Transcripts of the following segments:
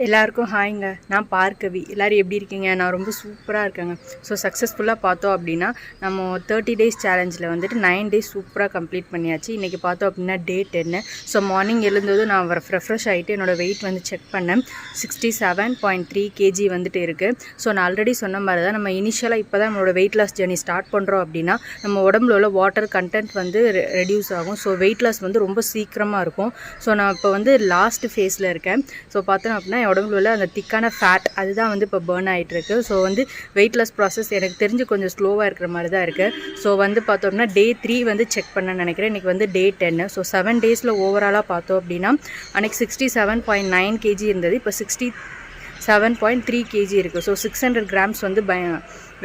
எல்லாருக்கும் ஹாய்ங்க. நான் பார்கவி. எல்லோரும் எப்படி இருக்கீங்க? நான் ரொம்ப சூப்பராக இருக்கேங்க. ஸோ சக்ஸஸ்ஃபுல்லாக பார்த்தோம் அப்படின்னா நம்ம 30 டேஸ் சேலஞ்சில் வந்துட்டு 9 டேஸ் சூப்பராக கம்ப்ளீட் பண்ணியாச்சு. இன்றைக்கி பார்த்தோம் அப்படின்னா டே 10. ஸோ மார்னிங் எழுந்ததும் நான் ரெஃப்ரெஷ் ஆகிட்டு என்னோடய வெயிட் வந்து செக் பண்ணேன். 67.3 kg வந்துட்டு இருக்குது. ஸோ நான் ஆல்ரெடி சொன்ன மாதிரி தான் நம்ம இனிஷியலாக இப்போ தான் நம்மளோட வெயிட் லாஸ் ஜர்னி ஸ்டார்ட் பண்ணுறோம் அப்படின்னா நம்ம உடம்புல உள்ள வாட்டர் கண்டென்ட் வந்து ரெடியூஸ் ஆகும். ஸோ வெயிட் லாஸ் வந்து ரொம்ப சீக்கிரமாக இருக்கும். ஸோ நான் இப்போ வந்து லாஸ்ட் ஃபேஸில் இருக்கேன். ஸோ பார்த்தோம் அப்படின்னா உடம்புல உள்ள அந்த திக்கான ஃபேட் அதுதான் வந்து இப்போ பேர்ன் ஆகிட்டுருக்கு. ஸோ வந்து வெயிட் லாஸ் ப்ராசஸ் எனக்கு தெரிஞ்சு கொஞ்சம் ஸ்லோவாக இருக்கிற மாதிரி தான் இருக்குது. ஸோ வந்து பார்த்தோம்னா டே 3 வந்து செக் பண்ணேன்னு நினைக்கிறேன். இன்றைக்கி வந்து டே 10. ஸோ 7 டேஸில் ஓவராலாக பார்த்தோம் அப்படின்னா அன்றைக்கி 67.9 kg இருந்தது. இப்போ 67.3 kg இருக்குது. ஸோ 600 grams வந்து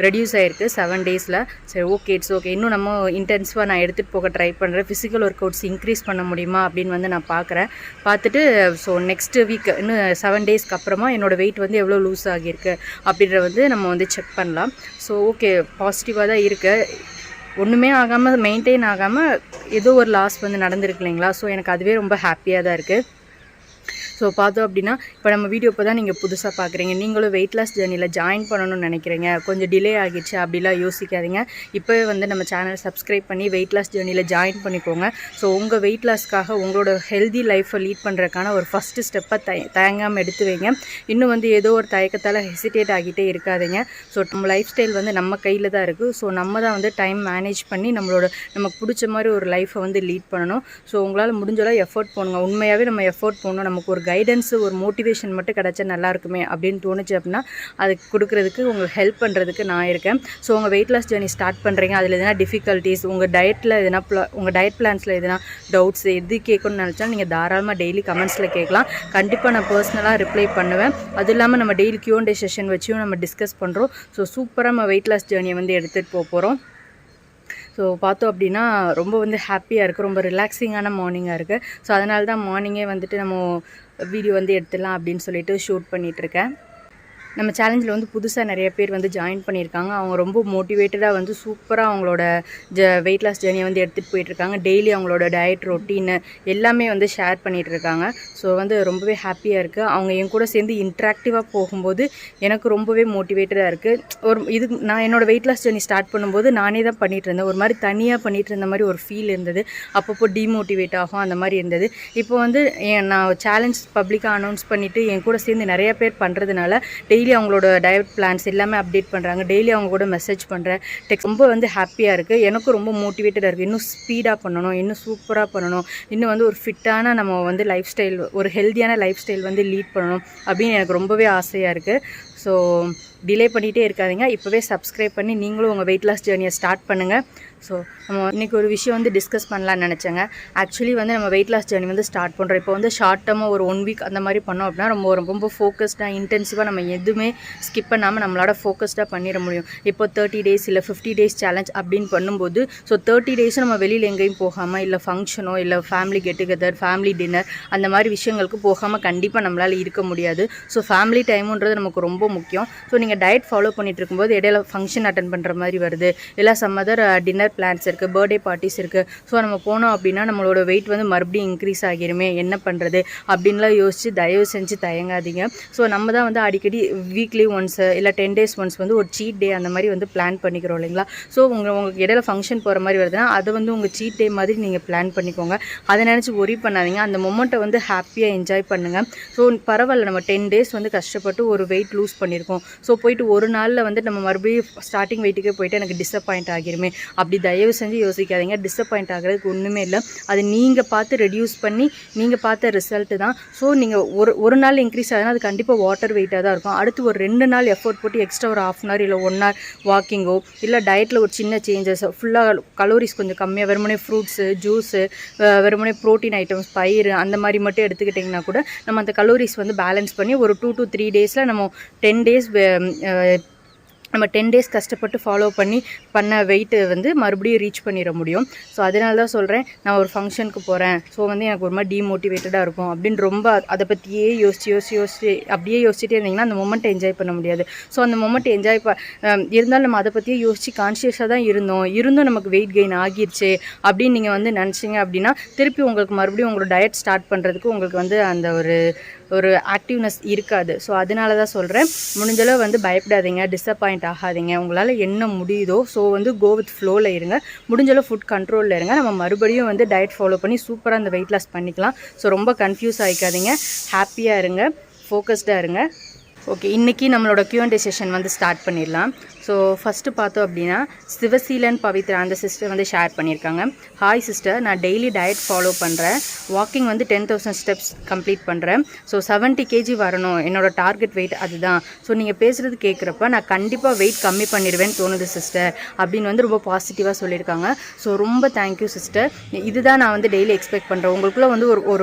ரெடியூஸ் ஆகிருக்கு 7 டேஸில். சரி, ஓகே, இட்ஸ் ஓகே. இன்னும் நம்ம இன்டென்சிவாக நான் எடுத்துகிட்டு போக ட்ரை பண்ணுறேன். ஃபிசிக்கல் ஒர்க் அவுட்ஸ் இன்க்ரீஸ் பண்ண முடியுமா அப்படின்னு வந்து நான் பார்த்துட்டு ஸோ நெக்ஸ்ட் வீக் இன்னும் 7 டேஸ்க்கு அப்புறமா என்னோடய வெயிட் வந்து எவ்வளோ லூஸ் ஆகியிருக்கு அப்படின்ற வந்து நம்ம வந்து செக் பண்ணலாம். ஸோ ஓகே, பாசிட்டிவாக தான் இருக்குது. ஒன்றுமே ஆகாமல் மெயின்டைன் ஆகாமல் ஏதோ ஒரு லாஸ் வந்து நடந்திருக்கு இல்லைங்களா? ஸோ எனக்கு அதுவே ரொம்ப ஹாப்பியாக தான் இருக்குது. ஸோ பார்த்தோம் அப்படின்னா இப்போ நம்ம வீடியோ இப்போ தான் நீங்கள் புதுசாக பார்க்குறீங்க. நீங்களும் வெயிட் லாஸ் ஜர்னியில் ஜாயின் பண்ணணும்னு நினைக்கிறீங்க, கொஞ்சம் டிலே ஆகிடுச்சு அப்படிலாம் யோசிக்காதீங்க. இப்போவே வந்து நம்ம சேனல் சப்ஸ்கிரைப் பண்ணி வெயிட் லாஸ் ஜர்னியில் ஜாயின் பண்ணிக்கோங்க. ஸோ உங்கள் வெயிட் லாஸ்க்காக உங்களோட ஹெல்தி லைஃப்பை லீட் பண்ணுறதுக்கான ஒரு ஃபஸ்ட்டு ஸ்டெப்பை தயங்காமல் எடுத்து வைங்க. இன்னும் வந்து ஏதோ ஒரு தயக்கத்தால் ஹெசிடேட் ஆகிட்டே இருக்காதீங்க. ஸோ நம்ம லைஃப் ஸ்டைல் வந்து நம்ம கையில் தான் இருக்குது. ஸோ நம்ம தான் வந்து டைம் மேனேஜ் பண்ணி நமக்கு பிடிச்ச மாதிரி ஒரு லைஃப்பை வந்து லீட் பண்ணணும். ஸோ உங்களால் முடிஞ்சளவு எஃபோர்ட் போடுங்க. உண்மையாகவே நம்ம எஃபோர்ட் போடணும். நமக்கு ஒரு கைடன்ஸ், ஒரு மோட்டிவேஷன் மட்டும் கிடச்சா நல்லா இருக்குமே அப்படின்னு தோணுச்சு அப்படின்னா அதுக்கு கொடுக்குறதுக்கு, உங்களுக்கு ஹெல்ப் பண்ணுறதுக்கு நான் இருக்கேன். ஸோ உங்கள் வெயிட் லாஸ் ஜர்னி ஸ்டார்ட் பண்ணுறீங்க, அதில் எதனா டிஃபிகல்ட்டிஸ், உங்கள் டயட்டில் எதனா உங்கள் டயட் பிளான்ஸில் எதனா டவுட்ஸ் எது கேட்கணும்னு நினச்சாலும் நீங்கள் தாராளமாக டெய்லி கமெண்ட்ஸில் கேட்கலாம். கண்டிப்பாக நான் பர்சனலாக ரிப்ளை பண்ணுவேன். அது இல்லாமல் நம்ம டெய்லி Q&A செஷன் வச்சும் நம்ம டிஸ்கஸ் பண்ணுறோம். ஸோ சூப்பராக நம்ம வெயிட் லாஸ் ஜர்னியை வந்து எடுத்துகிட்டு போகிறோம். ஸோ பார்த்தோம் அப்படின்னா ரொம்ப வந்து ஹாப்பியாக இருக்குது, ரொம்ப ரிலாக்ஸிங்கான மார்னிங்காக இருக்குது. ஸோ அதனால தான் மார்னிங்கே வந்துட்டு நம்ம வீடியோ வந்து எடுத்துடலாம் அப்படின்னு சொல்லிட்டு ஷூட் பண்ணிகிட்ருக்கேன். நம்ம சேலஞ்சில் வந்து புதுசாக நிறைய பேர் வந்து ஜாயின் பண்ணியிருக்காங்க. அவங்க ரொம்ப மோட்டிவேட்டடாக வந்து சூப்பராக அவங்களோட வெயிட் லாஸ் ஜர்னியை வந்து எடுத்துகிட்டு போயிட்டுருக்காங்க. டெய்லி அவங்களோட டயட் ரொட்டீனு எல்லாமே வந்து ஷேர் பண்ணிகிட்ருக்காங்க. ஸோ வந்து ரொம்பவே ஹாப்பியாக இருக்குது. அவங்க என் கூட சேர்ந்து இன்ட்ராக்டிவாக போகும்போது எனக்கு ரொம்பவே மோட்டிவேட்டடாக இருக்குது. நான் என்னோடய வெயிட் லாஸ் ஜர்னி ஸ்டார்ட் பண்ணும்போது நானே தான் பண்ணிகிட்டு இருந்தேன். ஒரு மாதிரி தனியாக பண்ணிகிட்டு இருந்த மாதிரி ஒரு ஃபீல் இருந்தது. அப்பப்போ டிமோட்டிவேட் ஆகும், அந்த மாதிரி இருந்தது. இப்போ வந்து நான் சேலஞ்ச் பப்ளிக்காக அனௌன்ஸ் பண்ணிவிட்டு என் கூட சேர்ந்து நிறைய பேர் பண்ணுறதுனால டெய்லி அவங்களோட டயட் பிளான்ஸ் எல்லாமே அப்டேட் பண்ணுறாங்க. டெய்லி அவங்க கூட மெசேஜ் பண்ணுறேன். ரொம்ப வந்து ஹாப்பியாக இருக்குது. எனக்கும் ரொம்ப மோட்டிவேட்டடாக இருக்குது. இன்னும் ஸ்பீடாக பண்ணணும், இன்னும் சூப்பராக பண்ணணும், இன்னும் வந்து ஒரு ஃபிட்டான நம்ம வந்து லைஃப் ஸ்டைல், ஒரு ஹெல்த்தியான லைஃப் ஸ்டைல் வந்து லீட் பண்ணணும் அப்படின்னு எனக்கு ரொம்பவே ஆசையாக இருக்குது. ஸோ டிலே பண்ணிகிட்டே இருக்காதிங்க. இப்போவே சப்ஸ்கிரைப் பண்ணி நீங்களும் உங்கள் வெயிட் லாஸ் ஜர்னியை ஸ்டார்ட் பண்ணுங்கள். ஸோ நம்ம இன்றைக்கி ஒரு விஷயம் வந்து டிஸ்கஸ் பண்ணலான்னு நினச்சேங்க. ஆக்சுவலி வந்து நம்ம வெயிட் லாஸ் ஜர்னி வந்து ஸ்டார்ட் பண்ணுறோம். இப்போ வந்து ஷார்ட் டர்மாக ஒரு 1 வீக் அந்த மாதிரி பண்ணோம் அப்படின்னா ரொம்ப ஃபோக்கஸ்டாக இன்டென்சிவாக நம்ம எதுவுமே ஸ்கிப் பண்ணாமல் நம்மளோட ஃபோக்கஸ்டாக பண்ணிட முடியும். இப்போ 30 டேஸ் இல்லை 50 டேஸ் சேலஞ்ச் அப்படின்னு பண்ணும்போது ஸோ 30 டேஸும் நம்ம வெளியில் எங்கேயும் போகாமல், இல்லை ஃபங்க்ஷனோ இல்லை family get together, family dinner அந்த மாதிரி விஷயங்களுக்கு போகாமல் கண்டிப்பாக நம்மளால் இருக்க முடியாது. ஸோ ஃபேமிலி டைமுன்றது நமக்கு ரொம்ப முக்கியம். ஸோ நீங்கள் டயட் ஃபாலோ பண்ணிகிட்டு இருக்கும்போது இடையில ஃபங்க்ஷன் அட்டன் பண்ணுற மாதிரி வருது, இல்லை சம் அதர் டின்னர் பிளான்ஸ் இருக்குது, பர்த்டே பார்ட்டிஸ் இருக்குது. ஸோ நம்ம போனோம் அப்படின்னா நம்மளோட வெயிட் வந்து மறுபடியும் இன்க்ரீஸ் ஆகிருமே, என்ன பண்ணுறது அப்படின்லாம் யோசித்து தயவு செஞ்சு தயங்காதீங்க. ஸோ நம்ம தான் வந்து அடிக்கடி வீக்லி ஒன்ஸ் இல்லை 10 days ஒன்ஸ் வந்து ஒரு சீட் டே அந்த மாதிரி வந்து பிளான் பண்ணிக்கிறோம் இல்லைங்களா? ஸோ உங்களுக்கு இடையில ஃபங்க்ஷன் போகிற மாதிரி வருதுன்னா அதை வந்து உங்கள் சீட் டே மாதிரி நீங்கள் பிளான் பண்ணிக்கோங்க. அதை நினச்சி ஒரி பண்ணாதீங்க. அந்த மொமெண்ட்டை வந்து ஹாப்பியாக என்ஜாய் பண்ணுங்கள். ஸோ பரவாயில்ல, நம்ம 10 days வந்து கஷ்டப்பட்டு ஒரு வெயிட் லூஸ் பண்ணியிருக்கோம். ஸோ போயிட்டு ஒரு நாளில் வந்து நம்ம மறுபடியும் ஸ்டார்டிங் வெயிட்டுக்கே போயிட்டு எனக்கு டிசப்பாயிண்ட் ஆகிருமே அப்படி தயவு செஞ்சு யோசிக்காதீங்க. டிசப்பாயிண்ட் ஆகிறதுக்கு ஒன்றுமே இல்லை. அது நீங்கள் பார்த்து ரெடியூஸ் பண்ணி நீங்கள் பார்த்த ரிசல்ட்டு தான். ஸோ நீங்கள் ஒரு நாள் இன்க்ரீஸ் ஆகுதுன்னா அது கண்டிப்பாக வாட்டர் வெயிட்டாக தான் இருக்கும். அடுத்து ஒரு 2 நாள் எஃபோர்ட் போட்டு எக்ஸ்ட்ரா ஒரு 1/2 hour இல்லை 1 hour வாக்கிங்கோ இல்லை டயட்டில் ஒரு சின்ன சேஞ்சஸ், ஃபுல்லாக கலோரிஸ் கொஞ்சம் கம்மியாக வெறுமனே ஃப்ரூட்ஸு, ஜூஸு, வெறுமனே ப்ரோட்டீன் ஐட்டம்ஸ், பயிர் அந்த மாதிரி மட்டும் எடுத்துக்கிட்டிங்கன்னா கூட நம்ம அந்த கலோரிஸ் வந்து பேலன்ஸ் பண்ணி ஒரு 2 to 3 days நம்ம 10 days நம்ம 10 days கஷ்டப்பட்டு ஃபாலோ பண்ண வெயிட்டு வந்து மறுபடியும் ரீச் பண்ணிட முடியும். ஸோ அதனால தான் சொல்கிறேன், நான் ஒரு ஃபங்க்ஷனுக்கு போகிறேன், ஸோ வந்து எனக்கு ஒரு மாதிரி டீமோட்டிவேட்டடாக இருக்கும் அப்படின்னு ரொம்ப அதை பற்றியே யோசிச்சு அப்படியே யோசிச்சுட்டே இருந்தீங்கன்னா அந்த மொமெண்ட்டை என்ஜாய் பண்ண முடியாது. ஸோ அந்த மொமெண்ட் இருந்தாலும் நம்ம அதை பற்றியே யோசித்து கான்ஷியஸாக தான் இருந்தும் நமக்கு வெயிட் கெயின் ஆகிருச்சு அப்படின்னு நீங்கள் வந்து நினச்சிங்க அப்படின்னா திருப்பி உங்களுக்கு மறுபடியும் உங்களோட டயட் ஸ்டார்ட் பண்ணுறதுக்கு உங்களுக்கு வந்து அந்த ஒரு ஒரு ஆக்டிவ்னஸ் இருக்காது. ஸோ அதனால தான் சொல்கிறேன், முடிஞ்சளவு வந்து பயப்படாதீங்க, டிசப்பாயிண்ட் ஆகாதீங்க. உங்களால் என்ன முடியுதோ ஸோ வந்து கோ வித் ஃப்ளோவில் இருங்க. முடிஞ்சளவு ஃபுட் கண்ட்ரோலில் இருங்க. நம்ம மறுபடியும் வந்து டயட் ஃபாலோ பண்ணி சூப்பராக அந்த வெயிட் லாஸ் பண்ணிக்கலாம். ஸோ ரொம்ப கன்ஃபியூஸ் ஆகிக்காதீங்க, ஹாப்பியாக இருங்க, ஃபோக்கஸ்டாக இருங்க. ஓகே, இன்றைக்கி நம்மளோட Q&A செஷன் வந்து ஸ்டார்ட் பண்ணிடலாம். ஸோ ஃபஸ்ட்டு பார்த்தோம் அப்படின்னா சிவசீலன் பவித்ரா அந்த சிஸ்டர் வந்து ஷேர் பண்ணியிருக்காங்க. ஹாய் சிஸ்டர், நான் டெய்லி டயட் ஃபாலோ பண்ணுறேன். வாக்கிங் வந்து 10,000 ஸ்டெப்ஸ் கம்ப்ளீட் பண்ணுறேன். ஸோ 70 kg வரணும், என்னோடய டார்கெட் வெயிட் அதுதான். ஸோ நீங்கள் பேசுகிறது கேட்குறப்ப நான் கண்டிப்பாக வெயிட் கம்மி பண்ணிடுவேன்னு தோணுது சிஸ்டர் அப்படின்னு வந்து ரொம்ப பாசிட்டிவாக சொல்லியிருக்காங்க. ஸோ ரொம்ப தேங்க்யூ சிஸ்டர். இதுதான் நான் வந்து டெய்லி எக்ஸ்பெக்ட் பண்ணுறேன். உங்களுக்குள்ளே வந்து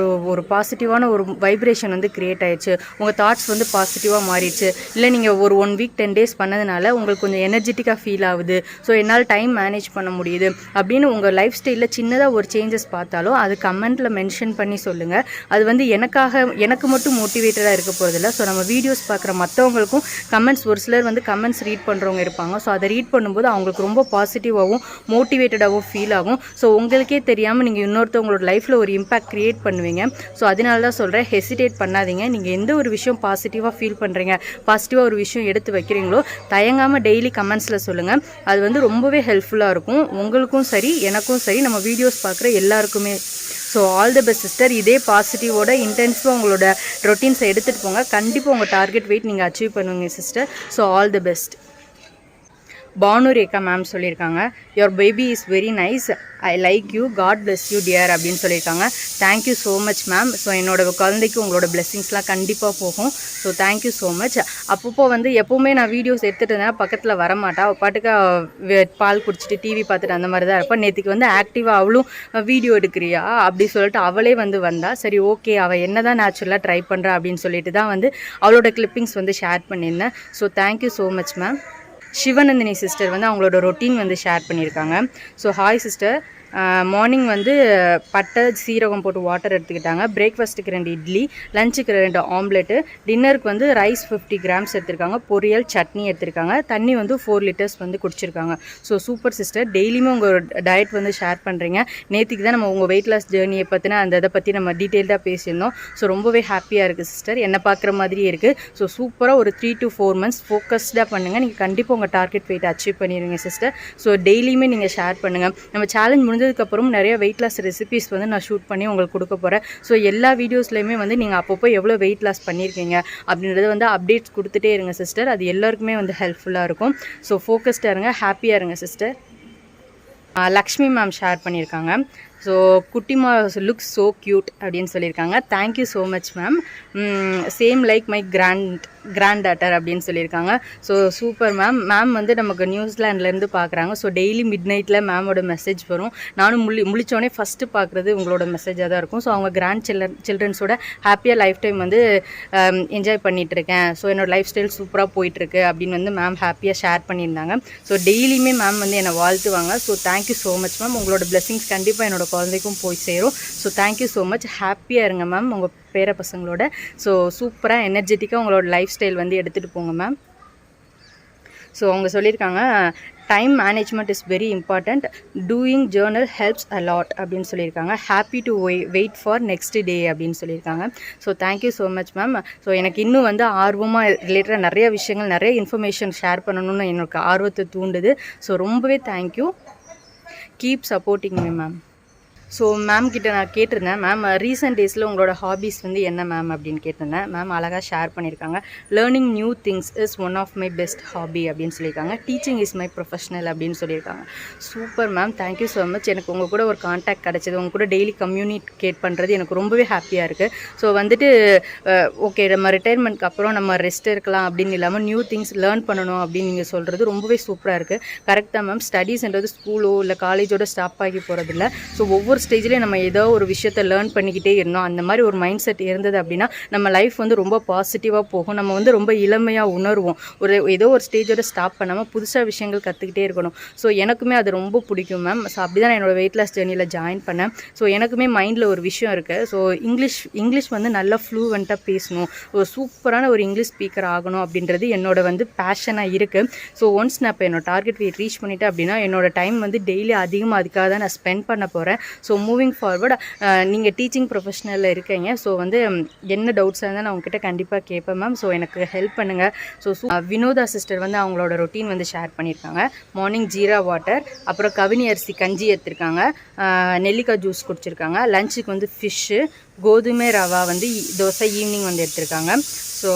ஒரு பாசிட்டிவான ஒரு வைப்ரேஷன் வந்து க்ரியேட் ஆயிடுச்சு. உங்கள் தாட்ஸ் வந்து பாசிட்டிவாக மாறிடுச்சு. இல்லை நீங்கள் ஒரு 1 வீக் 10 days பண்ணதுனால உங்களுக்கு கொஞ்சம் எனர்ஜெட்டிக்காக ஃபீல் ஆகுது. ஸோ என்னால் டைம் மேனேஜ் பண்ண முடியுது அப்படின்னு உங்கள் லைஃப் ஸ்டைலில் சின்னதாக ஒரு சேஞ்சஸ் பார்த்தாலும் அது கமெண்ட்டில் மென்ஷன் பண்ணி சொல்லுங்கள். அது வந்து எனக்கு மட்டும் மோட்டிவேட்டடாக இருக்க போகிறதில்ல. ஸோ நம்ம வீடியோஸ் பார்க்குற மற்றவங்களுக்கும் கமெண்ட்ஸ், ஒரு சிலர் வந்து கமெண்ட்ஸ் ரீட் பண்ணுறவங்க இருப்பாங்க. ஸோ அதை ரீட் பண்ணும்போது அவங்களுக்கு ரொம்ப பாசிட்டிவாகவும் மோட்டிவேட்டடாகவும் ஃபீல் ஆகும். ஸோ உங்களுக்கே தெரியாமல் நீங்கள் இன்னொருத்தவங்களோட லைஃப்பில் ஒரு இம்பாக்ட் க்ரியேட் பண்ணுவீங்க. ஸோ அதனால தான் சொல்கிறேன், ஹெசிடேட் பண்ணாதீங்க. நீங்கள் எந்த ஒரு விஷயம் பாசிட்டிவாக ஃபீல் பண்ணுறீங்க, பாசிட்டிவாக ஒரு விஷயம் எடுத்து வைக்கிறீங்களோ தயங்காமல் டெய்லி கமெண்ட்ஸில் சொல்லுங்கள். அது வந்து ரொம்பவே ஹெல்ப்ஃபுல்லாக இருக்கும், உங்களுக்கும் சரி எனக்கும் சரி, நம்ம வீடியோஸ் பார்க்குற எல்லாருக்குமே. So all the best sister. இதே பாசிட்டிவோட இன்டென்சிவாக உங்களோட ரொட்டீன்ஸை எடுத்துகிட்டு போங்க. கண்டிப்பாக உங்கள் டார்கெட் வெயிட் நீங்கள் அச்சீவ் பண்ணுவீங்க sister. So all the best. Banu Rekha ma'am சொல்லியிருக்காங்க, your baby is very nice, I like you, God bless you dear அப்படின்னு சொல்லியிருக்காங்க. Thank you so much ma'am. So என்னோட குழந்தைக்கு உங்களோட பிளெஸிங்ஸ்லாம் கண்டிப்பாக போகும். So thank you so much. அப்பப்போ வந்து எப்போவுமே நான் வீடியோஸ் எடுத்துகிட்டு இருந்தேன், பக்கத்தில் வரமாட்டா, பாட்டுக்கு பால் குடிச்சிட்டு டிவி பார்த்துட்டு அந்த மாதிரி தான் இருப்பேன். நேற்றுக்கு வந்து ஆக்டிவாக அவளும் வீடியோ எடுக்கிறியா அப்படி சொல்லிட்டு அவளே வந்து வந்தா. சரி ஓகே, அவள் என்ன தான் நேச்சுரலாக ட்ரை பண்ணுறா அப்படின்னு சொல்லிட்டு தான் வந்து அவளோட கிளிப்பிங்ஸ் வந்து ஷேர் பண்ணியிருந்தேன். So thank you so much ma'am. Sivanandini sister வந்து அவங்களோட ரொட்டீன் வந்து ஷேர் பண்ணியிருக்காங்க. ஸோ ஹாய் சிஸ்டர், மார்னிங் வந்து பட்டை சீரகம் போட்டு வாட்டர் எடுத்துக்கிட்டாங்க. பிரேக்ஃபாஸ்ட்டுக்கு 2 இட்லி, லஞ்சுக்கு 2 ஆம்லெட்டு, டின்னருக்கு வந்து ரைஸ் 50 grams எடுத்திருக்காங்க, பொரியல் சட்னி எடுத்திருக்காங்க, தண்ணி வந்து 4 liters வந்து குடிச்சிருக்காங்க. ஸோ சூப்பர் சிஸ்டர், டெய்லியுமே உங்கள் டயட் வந்து ஷேர் பண்ணுறீங்க. நேற்றுக்கு தான் நம்ம உங்கள் வெயிட் லாஸ் ஜேர்னியை பற்றின இதை பற்றி நம்ம டீட்டெயில்டாக பேசியிருந்தோம். ஸோ ரொம்பவே ஹாப்பியாக இருக்குது சிஸ்டர், என்னை பார்க்குற மாதிரியே இருக்குது. ஸோ சூப்பராக ஒரு 3 to 4 months ஃபோக்கஸ்டாக பண்ணுங்கள். நீங்கள் கண்டிப்பாக உங்கள் டார்கெட் வெயிட் அச்சீவ் பண்ணிடுவீங்க சிஸ்டர். ஸோ டெய்லியுமே நீங்கள் ஷேர் பண்ணுங்கள். நம்ம சேலஞ்ச் முடிஞ்சதுக்கப்புறம் நிறைய வெயிட் லாஸ் ரெசிபிஸ் வந்து நான் ஷூட் பண்ணி உங்களுக்கு கொடுக்க போகிறேன். ஸோ எல்லா வீடியோஸ்லையுமே வந்து நீங்கள் அப்பப்போ எவ்வளோ வெயிட் லாஸ் பண்ணியிருக்கீங்க அப்படின்றது வந்து அப்டேட்ஸ் கொடுத்துட்டே இருங்க சிஸ்டர். அது எல்லாருக்குமே வந்து ஹெல்ப்ஃபுல்லாக இருக்கும். ஸோ ஃபோக்கஸ்டாக இருங்க, ஹாப்பியாக இருங்க சிஸ்டர். லக்ஷ்மி மேம் ஷேர் பண்ணியிருக்காங்க. ஸோ குட்டிமா லுக்ஸ் ஸோ க்யூட் அப்படின்னு சொல்லியிருக்காங்க. Thank you so much ma'am. Same like my granddaughter அப்படின்னு சொல்லியிருக்காங்க. So super ma'am. மேம் வந்து நமக்கு நியூசிலாண்ட்லேருந்து பார்க்குறாங்க. ஸோ டெய்லி மிட் நைட்டில் மேமோட மெசேஜ் வரும். நானும் முழிச்சோடனே ஃபஸ்ட்டு பார்க்குறது உங்களோட மெசேஜாக தான் இருக்கும். ஸோ அவங்க கிராண்ட் சில்ட்ரன்ஸோட ஹாப்பியாக லைஃப் டைம் வந்து என்ஜாய் பண்ணிகிட்ருக்கேன். ஸோ என்னோடய லைஃப் ஸ்டைல் சூப்பராக போயிட்டுருக்கு அப்படின்னு வந்து மேம் ஹாப்பியாக ஷேர் பண்ணியிருந்தாங்க. ஸோ டெய்லியுமே மேம் வந்து என்னை வாழ்த்துவாங்க. So thank you so much ma'am. உங்களோட பிளெஸிங்ஸ் கண்டிப்பாக என்னோட குழந்தைக்கும் போய் சேரும். So thank you so much. ஹாப்பியாக இருங்க மேம் உங்கள் பேர பசங்களோட. ஸோ சூப்பராக எனர்ஜெட்டிக்காக உங்களோட லைஃப் ஸ்டைல் வந்து எடுத்துகிட்டு போங்க மேம். ஸோ அவங்க சொல்லியிருக்காங்க, time management is very important, doing journal helps a lot அப்படின்னு சொல்லியிருக்காங்க. Happy to wait for next day அப்படின்னு சொல்லியிருக்காங்க. So thank you so much ma'am. So எனக்கு இன்னும் வந்து ஆர்வமாக ரிலேட்டடாக நிறைய விஷயங்கள், நிறைய இன்ஃபர்மேஷன் ஷேர் பண்ணணும்னு எனக்கு ஆர்வத்தை தூண்டுது. ஸோ ரொம்பவே thank you. Keep supporting me ma'am. So ma'am கிட்ட நான் கேட்டிருந்தேன், மேம் ரீசெண்ட் டேஸில் உங்களோட ஹாபீஸ் வந்து என்ன மேம் அப்படின்னு கேட்டிருந்தேன். மேம் அழகாக ஷேர் பண்ணியிருக்காங்க. Learning new things is one of my best hobby அப்படின்னு சொல்லியிருக்காங்க. டீச்சிங் இஸ் மை ப்ரொஃபஷனல் அப்படின்னு சொல்லியிருக்காங்க. Super ma'am, thank you so much. எனக்கு உங்கள் கூட ஒரு கான்டாக்ட் கிடச்சிது, உங்கள் கூட டெய்லி கம்யூனிகேட் பண்ணுறது எனக்கு ரொம்பவே ஹாப்பியாக இருக்குது. ஸோ வந்துட்டு ஓகே, நம்ம ரிட்டையர்மெண்ட்க்கு அப்புறம் நம்ம ரெஸ்ட் இருக்கலாம் அப்படின்னு இல்லாமல் நியூ திங்ஸ் லேர்ன் பண்ணணும் அப்படின்னு நீங்கள் சொல்கிறது ரொம்பவே சூப்பராக இருக்குது. கரெக்டாக மேம். ஸ்டடீஸ்ன்றது ஸ்கூலோ இல்லை காலேஜோட ஸ்டாப் ஆகி போகிறதில்ல. ஸோ ஒவ்வொரு ஸ்டேஜ்லேயே நம்ம ஏதோ ஒரு விஷயத்தை லேர்ன் பண்ணிக்கிட்டே இருந்தோம். அந்த மாதிரி ஒரு மைண்ட் செட் இருந்தது அப்படின்னா நம்ம லைஃப் வந்து ரொம்ப பாசிட்டிவாக போகும். நம்ம வந்து ரொம்ப இளமையாக உணர்வோம். ஏதோ ஒரு ஸ்டேஜோட ஸ்டாப் பண்ணாமல் புதுசாக விஷயங்கள் கற்றுக்கிட்டே இருக்கணும். ஸோ எனக்குமே அது ரொம்ப பிடிக்கும் மேம். ஸோ அப்படி தான் நான் என்னோடய வெயிட் லாஸ் ஜேர்னியில் ஜாயின் பண்ணேன். ஸோ எனக்குமே மைண்டில் ஒரு விஷயம் இருக்குது. ஸோ இங்கிலீஷ் வந்து நல்லா ஃப்ளூவெண்ட்டாக பேசணும், ஒரு சூப்பரான ஒரு இங்கிலீஷ் ஸ்பீக்கர் ஆகணும் அப்படின்றது என்னோட வந்து பேஷனாக இருக்குது. ஸோ ஒன்ஸ் நான் இப்போ என்னோட டார்கெட் வெயிட் ரீச் பண்ணிட்டேன் அப்படின்னா என்னோட டைம் வந்து டெய்லி அதிகமாக அதுக்காக தான் நான் ஸ்பெண்ட் பண்ண போகிறேன். ஸோ மூவிங் ஃபார்வர்ட் நீங்கள் டீச்சிங் ப்ரொஃபஷனலில் இருக்கீங்க. ஸோ வந்து என்ன டவுட்ஸாக இருந்தால் நான் உங்ககிட்ட கண்டிப்பாக கேட்பேன் மேம். ஸோ எனக்கு ஹெல்ப் பண்ணுங்கள். ஸோ வினோதா சிஸ்டர் வந்து அவங்களோட ரொட்டீன் வந்து ஷேர் பண்ணியிருக்காங்க. மார்னிங் ஜீரா வாட்டர், அப்புறம் கவினி அரிசி கஞ்சி எடுத்திருக்காங்க, நெல்லிக்காய் ஜூஸ் குடிச்சிருக்காங்க. லஞ்சுக்கு வந்து ஃபிஷ்ஷு, கோதுமை ரவா வந்து தோசை ஈவினிங் வந்து எடுத்திருக்காங்க. ஸோ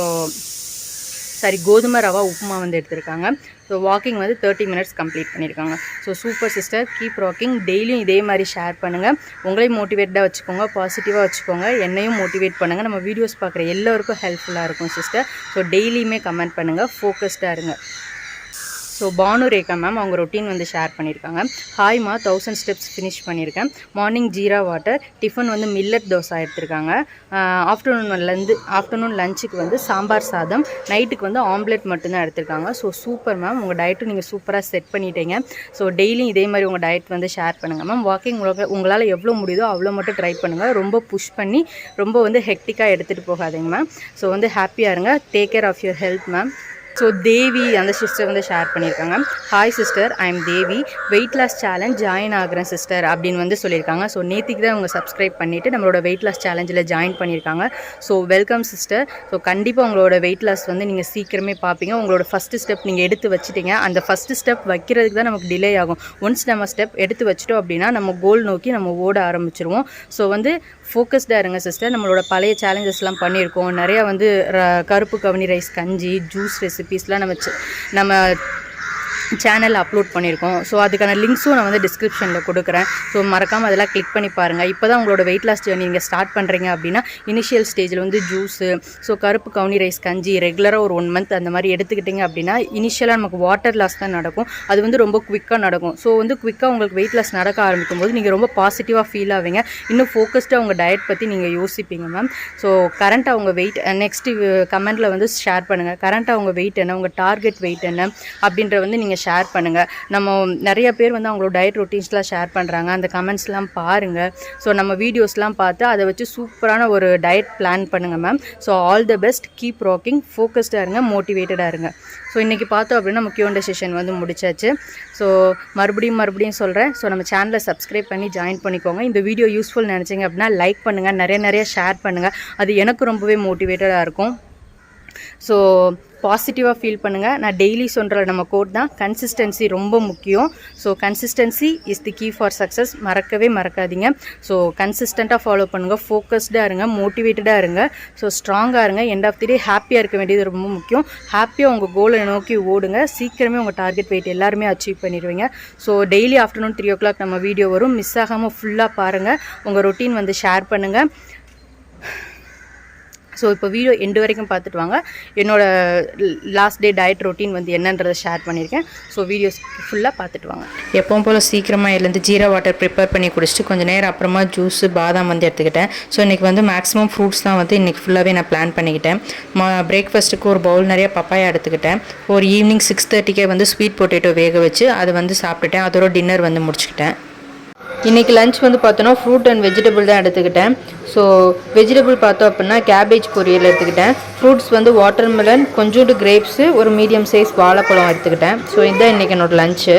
கோதுமை ரவா உப்புமா வந்து எடுத்திருக்காங்க. ஸோ வாக்கிங் வந்து 30 minutes கம்ப்ளீட் பண்ணியிருக்காங்க. So super sister, keep rocking. டெய்லியும் இதே மாதிரி ஷேர் பண்ணுங்கள். உங்களையும் மோட்டிவேட்டாக வச்சுக்கோங்க, பாசிட்டிவாக வச்சுக்கோங்க, என்னையும் மோட்டிவேட் பண்ணுங்கள். நம்ம வீடியோஸ் பார்க்குற எல்லோருக்கும் ஹெல்ப்ஃபுல்லாக இருக்கும் சிஸ்டர். ஸோ டெய்லியுமே கமெண்ட் பண்ணுங்கள், ஃபோக்கஸ்டாக இருங்க. ஸோ பானு ரேகா மேம் அவங்க ரொட்டீன் வந்து ஷேர் பண்ணியிருக்காங்க. ஹாய்மா, 1000 steps ஃபினிஷ் பண்ணியிருக்கேன். மார்னிங் ஜீரா வாட்டர், டிஃபன் வந்து மில்லட் தோசை எடுத்திருக்காங்க. ஆஃப்டர்நூன் லஞ்சுக்கு வந்து சாம்பார் சாதம், நைட்டுக்கு வந்து ஆம்லெட் மட்டும்தான் எடுத்திருக்காங்க. ஸோ சூப்பர் மேம், உங்கள் டயட்டும் நீங்கள் சூப்பராக செட் பண்ணிட்டீங்க. ஸோ டெய்லியும் இதே மாதிரி உங்கள் டயட் வந்து ஷேர் பண்ணுங்கள் மேம். வாக்கிங் உங்களால் எவ்வளோ முடியுதோ அவ்வளோ மட்டும் ட்ரை பண்ணுங்கள். ரொம்ப புஷ் பண்ணி ரொம்ப வந்து ஹெக்டிக்காக எடுத்துகிட்டு போகாதீங்க மேம். ஸோ வந்து ஹாப்பியாக இருங்க. Take care of your health ma'am. So Devi அந்த சிஸ்டர் வந்து ஷேர் பண்ணியிருக்காங்க. Hi sister, I am Devi, weight loss challenge join ஆகிறேன் சிஸ்டர் அப்படின்னு வந்து சொல்லியிருக்காங்க. ஸோ நேற்றுக்கு தான் அவங்க சப்ஸ்கிரைப் பண்ணிவிட்டு நம்மளோட வெயிட் லாஸ் சேலஞ்சில் ஜாயின் பண்ணியிருக்காங்க. So welcome sister. ஸோ கண்டிப்பாக உங்களோட வெயிட் லாஸ் வந்து நீங்கள் சீக்கிரமே பார்ப்பீங்க. உங்களோட ஃபஸ்ட்டு ஸ்டெப் நீங்கள் எடுத்து வச்சுட்டீங்க. அந்த ஃபஸ்ட்டு ஸ்டெப் வைக்கிறதுக்கு தான் நமக்கு டிலே ஆகும். ஒன்ஸ் நம்ம ஸ்டெப் எடுத்து வச்சிட்டோம் அப்படின்னா நம்ம கோல் நோக்கி நம்ம ஓட ஆரம்பிச்சிருவோம். ஸோ வந்து ஃபோக்கஸ்டாக இருங்க சிஸ்டர். நம்மளோட பழைய சேலஞ்சஸ்லாம் பண்ணியிருக்கோம். நிறையா வந்து கருப்பு கவுனி ரைஸ் கஞ்சி, ஜூஸ் ரெசிபீஸ்லாம் நம்ம சேனலில் அப்லோட் பண்ணியிருக்கோம். ஸோ அதுக்கான லிங்க்ஸும் நான் வந்து டிஸ்கிரிப்ஷனில் கொடுக்குறேன். ஸோ மறக்காமல் அதெல்லாம் கிளிக் பண்ணி பாருங்கள். இப்போ தான் உங்களோட வெயிட் லாஸ் ஜர்னி நீங்கள் ஸ்டார்ட் பண்ணுறீங்க அப்படின்னா இனிஷியல் ஸ்டேஜில் வந்து ஜூஸு, ஸோ கருப்பு கவுனி ரைஸ் கஞ்சி ரெகுலராக ஒரு 1 month அந்த மாதிரி எடுத்துக்கிட்டிங்க அப்படின்னா இனிஷியலாக நமக்கு வாட்டர் லாஸ் தான் நடக்கும். அது வந்து ரொம்ப குவிக்காக நடக்கும். ஸோ வந்து குவிக்காக உங்களுக்கு வெயிட் லாஸ் நடக்க ஆரம்பிக்கும் போது நீங்கள் ரொம்ப பாசிட்டிவாக ஃபீல் ஆவீங்க. இன்னும் ஃபோக்கஸ்டாக உங்கள் டயட் பற்றி நீங்கள் யோசிப்பீங்க மேம். ஸோ கரண்ட்டாக உங்கள் வெயிட் நெக்ஸ்ட்டு கமெண்ட்டில் வந்து ஷேர் பண்ணுங்கள். கரண்ட்டாக உங்கள் வெயிட் என்ன, உங்கள் டார்கெட் வெயிட் என்ன அப்படின்ற வந்து நீங்கள் ஷேர் பண்ணுங்கள். நம்ம நிறைய பேர் வந்து அவங்களோட டயட் ரொட்டீன்ஸ்லாம் ஷேர் பண்ணுறாங்க. அந்த கமெண்ட்ஸ்லாம் பாருங்கள். ஸோ நம்ம வீடியோஸ்லாம் பார்த்து அதை வச்சு சூப்பரான ஒரு டயட் பிளான் பண்ணுங்கள் ma'am. So all the best, keep rocking, ஃபோக்கஸ்டாக இருங்க, மோட்டிவேட்டடாக இருங்க. ஸோ இன்றைக்கி பார்த்தோம் அப்படின்னா நம்ம Q&A செஷன் வந்து முடிச்சாச்சு. ஸோ மறுபடியும் சொல்கிறேன். ஸோ நம்ம சேனலை சப்ஸ்கிரைப் பண்ணி ஜாயின் பண்ணிக்கோங்க. இந்த வீடியோ யூஸ்ஃபுல் நினச்சிங்க அப்படின்னா லைக் பண்ணுங்கள், நிறைய ஷேர் பண்ணுங்கள். அது எனக்கு ரொம்பவே மோட்டிவேட்டடாக இருக்கும். ஸோ பாசிட்டிவாக ஃபீல் பண்ணுங்கள். நான் டெய்லி சொல்கிற நம்ம கோட் தான், கன்சிஸ்டன்சி ரொம்ப முக்கியம். So consistency is the key for success. மறக்காதீங்க. ஸோ கன்சிஸ்டண்ட்டாக ஃபாலோ பண்ணுங்கள், ஃபோக்கஸ்டாக இருங்க, மோட்டிவேட்டடாக இருங்க. ஸோ ஸ்ட்ராங்காக இருங்க. எண்ட் ஆஃப் தி டே ஹாப்பியாக இருக்க வேண்டியது ரொம்ப முக்கியம். ஹாப்பியாக உங்கள் கோலை நோக்கி ஓடுங்க. சீக்கிரமே உங்கள் டார்கெட் வெயிட் எல்லாருமே அச்சீவ் பண்ணிடுவீங்க. ஸோ டெய்லி ஆஃப்டர்நூன் 3 o'clock நம்ம வீடியோ வரும். மிஸ் ஆகாமல் ஃபுல்லாக பாருங்கள். உங்கள் ரொட்டீன் வந்து ஷேர் பண்ணுங்கள். ஸோ இப்போ வீடியோ எண்டு வரைக்கும் பார்த்துட்டு வாங்க. என்னோடய லாஸ்ட் டே டயட் ரொட்டீன் வந்து என்னன்றதை ஷேர் பண்ணியிருக்கேன். ஸோ வீடியோஸ் ஃபுல்லாக பார்த்துட்டு வாங்க. எப்பவும் போல் சீக்கிரமாக எழுந்து ஜீரா வாட்டர் ப்ரிப்பேர் பண்ணி குடிச்சிட்டு கொஞ்சம் நேரம் அப்புறமா ஜூஸு பாதாம் வந்து எடுத்துக்கிட்டேன். ஸோ இன்றைக்கி வந்து மேக்ஸிமம் ஃப்ரூட்ஸ் தான் வந்து இன்றைக்கி ஃபுல்லாகவே நான் பிளான் பண்ணிக்கிட்டேன். பிரேக்ஃபாஸ்ட்டுக்கு ஒரு பவுல் நிறைய பப்பாயா எடுத்துக்கிட்டேன். ஒரு ஈவினிங் 6:30 வந்து ஸ்வீட் பொட்டேட்டோ வேக வச்சு அதை வந்து சாப்பிட்டுட்டேன். அதோட டின்னர் வந்து முடிச்சுக்கிட்டேன். இன்றைக்கி லஞ்ச் வந்து பார்த்தோன்னா ஃப்ரூட் அண்ட் வெஜிடபிள் தான் எடுத்துக்கிட்டேன். ஸோ வெஜிடபிள் பார்த்தோம் அப்படின்னா கேபேஜ் பொரியல் எடுத்துக்கிட்டேன். ஃப்ரூட்ஸ் வந்து வாட்டர்மெலன், கொஞ்சோண்டு கிரேப்ஸு, ஒரு மீடியம் சைஸ் வாழைப்பழம் எடுத்துக்கிட்டேன். ஸோ இதுதான் இன்றைக்கி என்னோடய லஞ்சு.